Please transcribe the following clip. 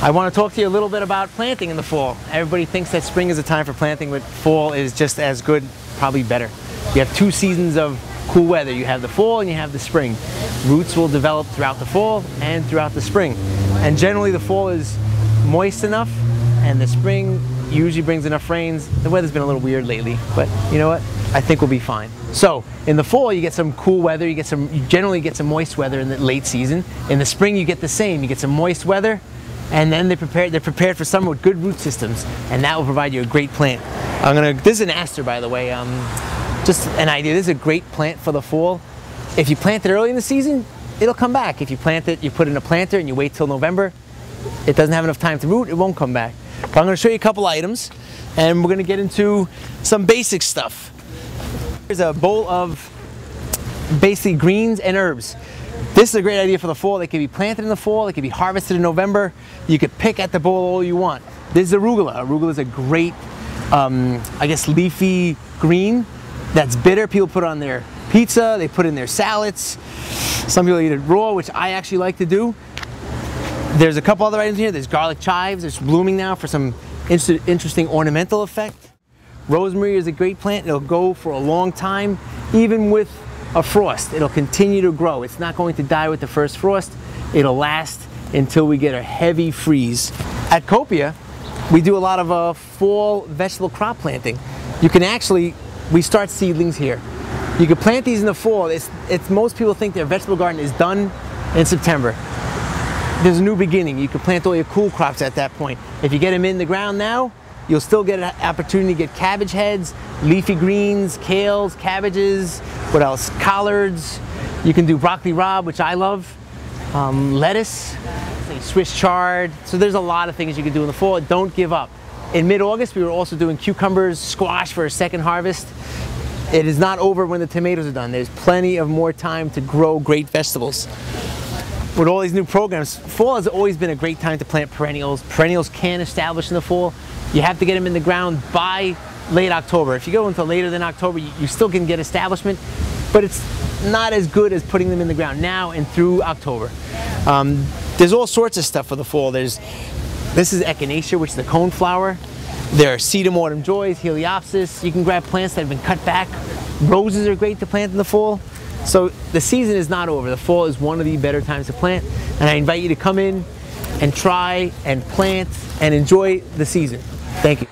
I want to talk to you a little bit about planting in the fall. Everybody thinks that spring is a time for planting, but fall is just as good, probably better. You have 2 seasons of cool weather. You have the fall and you have the spring. Roots will develop throughout the fall and throughout the spring. And generally the fall is moist enough, and the spring usually brings enough rains. The weather's been a little weird lately, but you know what? I think we'll be fine. So in the fall you get some cool weather, you generally get some moist weather in the late season. In the spring you get the same, you get some moist weather, and then they're prepared for summer with good root systems, and that will provide you a great plant. This is an aster, by the way. Just an idea. This is a great plant for the fall. If you plant it early in the season, it'll come back. If you plant it, you put it in a planter and you wait till November, it doesn't have enough time to root, it won't come back. But I'm going to show you a couple items, and we're going to get into some basic stuff. Here's a bowl of basically greens and herbs. This is a great idea for the fall. They can be planted in the fall, they can be harvested in November. You could pick at the bowl all you want. This is arugula. Arugula is a great, I guess, leafy green that's bitter. People put it on their pizza, they put it in their salads. Some people eat it raw, which I actually like to do. There's a couple other items here. There's garlic chives. It's blooming now for some interesting ornamental effect. Rosemary is a great plant. It'll go for a long time, even with a frost. It'll continue to grow. It's not going to die with the first frost. It'll last until we get a heavy freeze. At Copia, we do a lot of fall vegetable crop planting. You can actually, we start seedlings here. You can plant these in the fall. Most people think their vegetable garden is done in September. There's a new beginning. You can plant all your cool crops at that point. If you get them in the ground now, you'll still get an opportunity to get cabbage heads, leafy greens, kales, cabbages, what else? Collards. You can do broccoli rabe, which I love. Lettuce, Swiss chard. So there's a lot of things you can do in the fall. Don't give up. In mid-August, we were also doing cucumbers, squash for a second harvest. It is not over when the tomatoes are done. There's plenty of more time to grow great vegetables. With all these new programs, fall has always been a great time to plant perennials. Perennials can establish in the fall. You have to get them in the ground by late October. If you go until later than October, you still can get establishment, but it's not as good as putting them in the ground now and through October. There's all sorts of stuff for the fall. This is echinacea, which is the coneflower. There are sedum autumn joys, heliopsis. You can grab plants that have been cut back. Roses are great to plant in the fall. So the season is not over. The fall is one of the better times to plant, and I invite you to come in and try and plant and enjoy the season. Thank you.